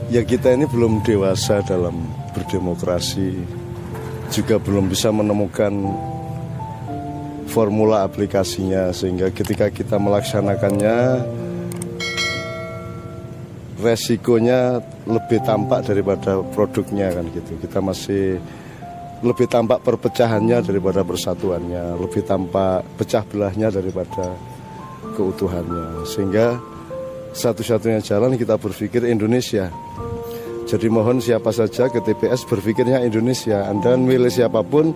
Ya kita ini belum dewasa dalam berdemokrasi, juga belum bisa menemukan formula aplikasinya, sehingga ketika kita melaksanakannya resikonya lebih tampak daripada produknya kan gitu. Kita masih lebih tampak perpecahannya daripada persatuannya, lebih tampak pecah belahnya daripada keutuhannya, sehingga satu-satunya jalan kita berpikir Indonesia. Jadi mohon siapa saja ke TPS berpikirnya Indonesia. Anda milih siapapun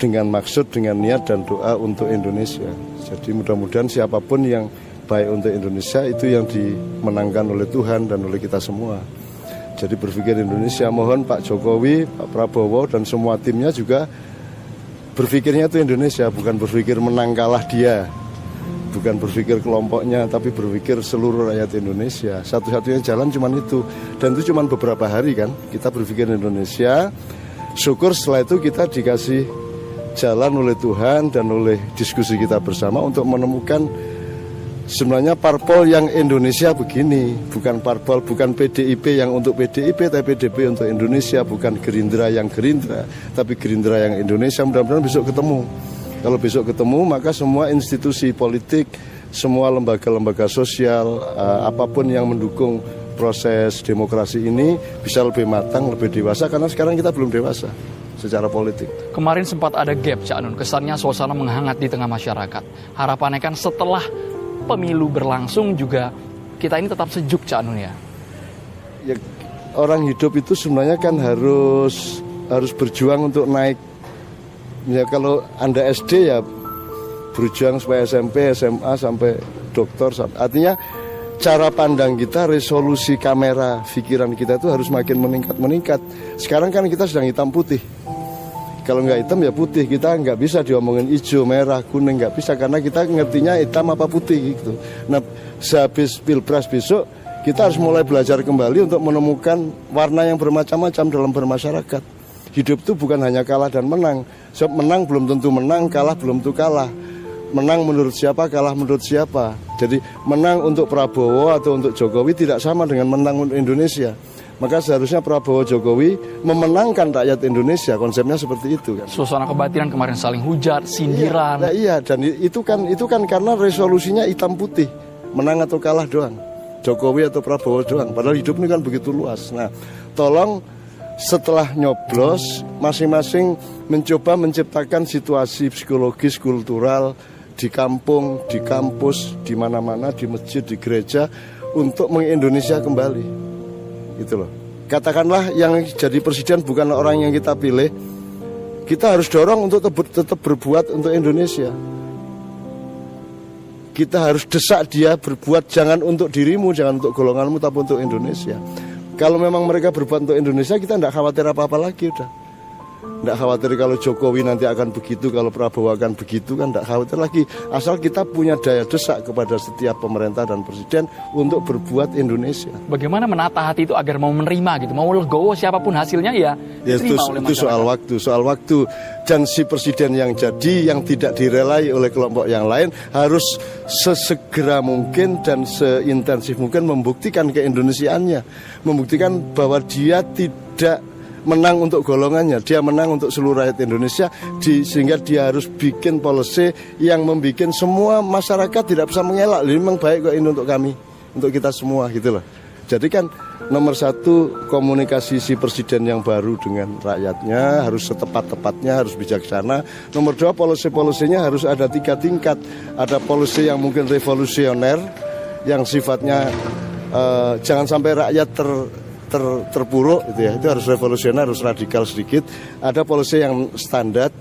dengan maksud, dengan niat dan doa untuk Indonesia. Jadi mudah-mudahan siapapun yang baik untuk Indonesia itu yang dimenangkan oleh Tuhan dan oleh kita semua. Jadi berpikir Indonesia. Mohon Pak Jokowi, Pak Prabowo dan semua timnya juga berpikirnya itu Indonesia, bukan berpikir menang kalah dia. Bukan berpikir kelompoknya, tapi berpikir seluruh rakyat Indonesia. Satu-satunya jalan cuma itu. Dan itu cuma beberapa hari kan, kita berpikir Indonesia. Syukur setelah itu kita dikasih jalan oleh Tuhan dan oleh diskusi kita bersama untuk menemukan sebenarnya parpol yang Indonesia begini. Bukan parpol, bukan PDIP yang untuk PDIP, tapi PDIP untuk Indonesia. Bukan Gerindra yang Gerindra, tapi Gerindra yang Indonesia. Mudah-mudahan besok ketemu. Kalau besok ketemu, maka semua institusi politik, semua lembaga-lembaga sosial, apapun yang mendukung proses demokrasi ini bisa lebih matang, lebih dewasa, karena sekarang kita belum dewasa secara politik. Kemarin sempat ada gap, Cak Nun, kesannya suasana menghangat di tengah masyarakat. Harapannya kan setelah pemilu berlangsung juga kita ini tetap sejuk, Cak Nun ya? Ya, orang hidup itu sebenarnya kan harus berjuang untuk naik. Ya kalau Anda SD ya berjuang supaya SMP, SMA sampai doktor. Artinya cara pandang kita, resolusi kamera, pikiran kita itu harus makin meningkat. Sekarang kan kita sedang hitam putih. Kalau nggak hitam ya putih. Kita nggak bisa diomongin hijau, merah, kuning, nggak bisa. Karena kita ngertinya hitam apa putih gitu. Nah sehabis Pilpres besok kita harus mulai belajar kembali untuk menemukan warna yang bermacam-macam dalam bermasyarakat. Hidup itu bukan hanya kalah dan menang. Sebab menang belum tentu menang, kalah belum tentu kalah. Menang menurut siapa, kalah menurut siapa. Jadi menang untuk Prabowo atau untuk Jokowi tidak sama dengan menang untuk Indonesia. Maka seharusnya Prabowo Jokowi memenangkan rakyat Indonesia. Konsepnya seperti itu kan. Suasana kebatinan kemarin saling hujat, sindiran. Iya, dan itu kan karena resolusinya hitam putih. Menang atau kalah doang. Jokowi atau Prabowo doang. Padahal hidup ini kan begitu luas. Nah, tolong setelah nyoblos, masing-masing mencoba menciptakan situasi psikologis, kultural di kampung, di kampus, di mana-mana, di masjid, di gereja untuk mengindonesia kembali. Gitu loh. Katakanlah yang jadi presiden bukan orang yang kita pilih, kita harus dorong untuk tetap berbuat untuk Indonesia. Kita harus desak dia berbuat, jangan untuk dirimu, jangan untuk golonganmu, tapi untuk Indonesia. Kalau memang mereka berbuat untuk Indonesia, kita tidak khawatir apa-apa lagi udah. Tidak khawatir kalau Jokowi nanti akan begitu, kalau Prabowo akan begitu, kan tidak khawatir lagi. Asal kita punya daya desak kepada setiap pemerintah dan presiden untuk berbuat Indonesia. Bagaimana menata hati itu agar mau menerima gitu, mau legowo siapapun hasilnya ya diterima oleh masyarakat. Itu soal waktu. Dan si presiden yang jadi, yang tidak direlai oleh kelompok yang lain, harus sesegera mungkin dan seintensif mungkin membuktikan keindonesiaannya. Membuktikan bahwa dia tidak menang untuk golongannya, dia menang untuk seluruh rakyat Indonesia, sehingga dia harus bikin policy yang membuat semua masyarakat tidak bisa mengelak. Ini memang baik kok ini untuk kami, untuk kita semua gitu loh. Jadi kan nomor satu, komunikasi si presiden yang baru dengan rakyatnya harus setepat-tepatnya, harus bijaksana. Nomor dua, policy-policynya harus ada 3 tingkat. Ada policy yang mungkin revolusioner, yang sifatnya jangan sampai rakyat terpuruk gitu ya, itu harus revolusioner, harus radikal sedikit. Ada policy yang standar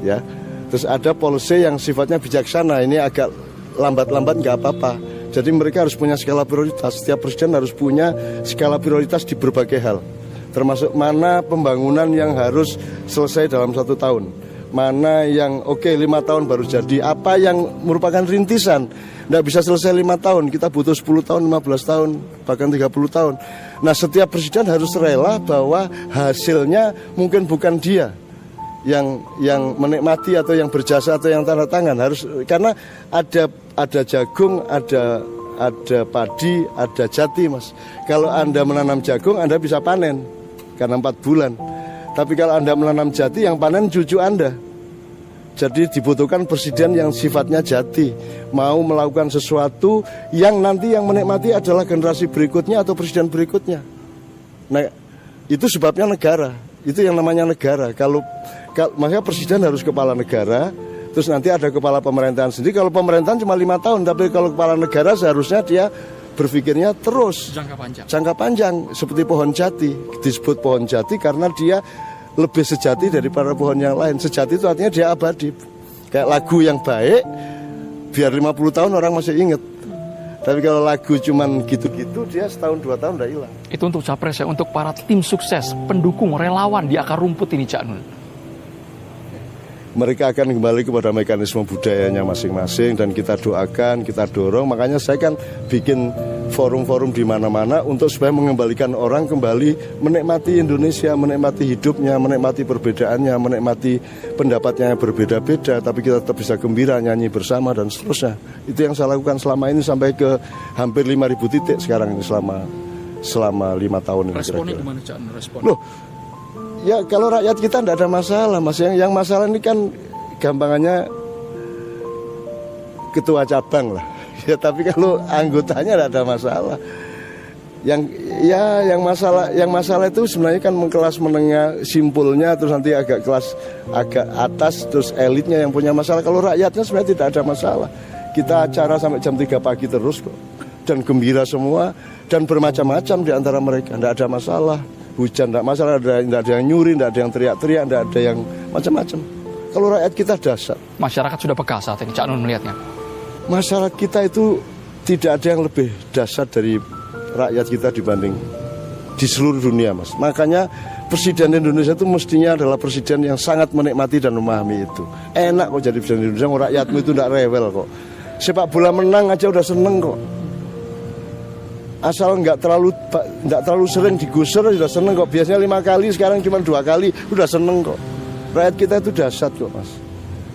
ya, terus ada policy yang sifatnya bijaksana, ini agak lambat-lambat nggak apa-apa. Jadi mereka harus punya skala prioritas. Setiap presiden harus punya skala prioritas di berbagai hal, termasuk mana pembangunan yang harus selesai dalam 1 tahun, mana yang 5 tahun baru jadi, apa yang merupakan rintisan nggak bisa selesai 5 tahun, kita butuh 10 tahun, 15 tahun, bahkan 30 tahun. Nah setiap presiden harus rela bahwa hasilnya mungkin bukan dia yang menikmati atau yang berjasa atau yang tanda tangan, harus, karena ada jagung, ada ada padi, ada jati, Mas. Kalau Anda menanam jagung, Anda bisa panen karena 4 bulan. Tapi kalau Anda menanam jati, yang panen cucu Anda. Jadi dibutuhkan presiden yang sifatnya jati, mau melakukan sesuatu yang nanti yang menikmati adalah generasi berikutnya atau presiden berikutnya. Nah, itu sebabnya negara. Itu yang namanya negara. Makanya presiden harus kepala negara. Terus nanti ada kepala pemerintahan sendiri. Kalau pemerintahan cuma 5 tahun, tapi kalau kepala negara seharusnya dia berpikirnya terus. Jangka panjang, seperti pohon jati. Disebut pohon jati karena dia lebih sejati daripada pohon yang lain. Sejati itu artinya dia abadi. Kayak lagu yang baik, biar 50 tahun orang masih ingat. Tapi kalau lagu cuman gitu-gitu, dia setahun 2 tahun udah hilang. Itu untuk capres ya, untuk para tim sukses, pendukung, relawan di akar rumput ini Cak Nun. Mereka akan kembali kepada mekanisme budayanya masing-masing dan kita doakan, kita dorong. Makanya saya kan bikin forum-forum di mana-mana untuk supaya mengembalikan orang kembali menikmati Indonesia, menikmati hidupnya, menikmati perbedaannya, menikmati pendapatnya yang berbeda-beda, tapi kita tetap bisa gembira, nyanyi bersama dan seterusnya. Itu yang saya lakukan selama ini sampai ke hampir 5.000 titik sekarang ini selama 5 tahun ini. Responnya gimana Cak Nun? Loh, ya kalau rakyat kita tidak ada masalah, Mas. Yang masalah ini kan gampangannya ketua cabang lah. Ya tapi kalau anggotanya tidak ada masalah. Yang masalah itu sebenarnya kan kelas menengah simpulnya, terus nanti agak atas, terus elitnya yang punya masalah. Kalau rakyatnya sebenarnya tidak ada masalah. Kita acara sampai jam 3 pagi terus kok. Dan gembira semua dan bermacam-macam di antara mereka, tidak ada masalah. Hujan tidak masalah, tidak ada yang nyuri, tidak ada yang teriak-teriak, tidak ada yang macam-macam. Kalau rakyat kita dasar. Masyarakat sudah peka saat ini, Cak Nun melihatnya. Masyarakat kita itu tidak ada yang lebih dasar dari rakyat kita dibanding di seluruh dunia, Mas. Makanya Presiden Indonesia itu mestinya adalah presiden yang sangat menikmati dan memahami itu. Enak kok jadi Presiden Indonesia, rakyatmu itu tidak rewel kok. Sepak bola menang aja udah seneng kok. Asal nggak terlalu sering digusur sudah seneng kok. Biasanya 5 kali, sekarang cuma 2 kali udah seneng kok. Rakyat kita itu dahsyat kok, Mas.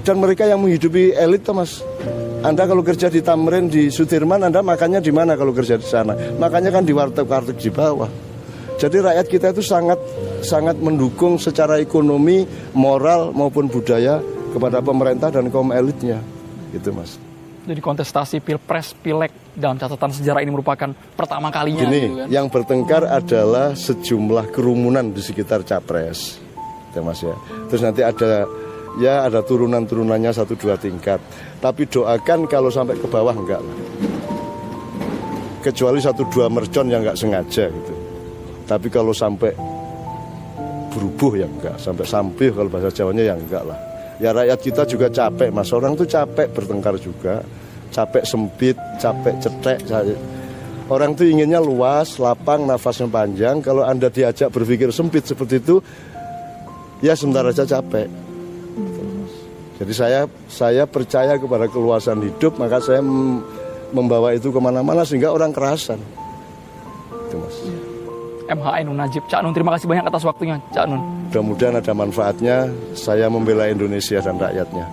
Dan mereka yang menghidupi elit tuh, Mas. Anda kalau kerja di Tamrin, di Sudirman, Anda makannya di mana kalau kerja di sana? Makanya kan di warteg-warteg di bawah. Jadi rakyat kita itu sangat mendukung secara ekonomi, moral maupun budaya kepada pemerintah dan kaum elitnya. Gitu, Mas. Jadi kontestasi Pilpres, Pileg dalam catatan sejarah ini merupakan pertama kalinya. Gini, gitu kan? yang bertengkar adalah sejumlah kerumunan di sekitar capres, ya Mas ya. Terus nanti ada turunan-turunannya 1-2 tingkat. Tapi doakan kalau sampai ke bawah enggak lah. Kecuali 1-2 mercon yang enggak sengaja gitu. Tapi kalau sampai berubuh ya enggak, sampai sampih kalau bahasa Jawanya ya enggak lah. Ya rakyat kita juga capek, Mas. Orang tuh capek bertengkar juga. Capek sempit, capek cetek. Orang tuh inginnya luas, lapang, nafasnya panjang. Kalau Anda diajak berpikir sempit seperti itu, ya sebentar aja capek. Jadi saya percaya kepada keluasan hidup, maka saya membawa itu kemana-mana sehingga orang kerasan. Itu, Mas. MHI Nun Najib. Cak Nun, terima kasih banyak atas waktunya, Cak Nun. Mudah-mudahan ada manfaatnya. Saya membela Indonesia dan rakyatnya.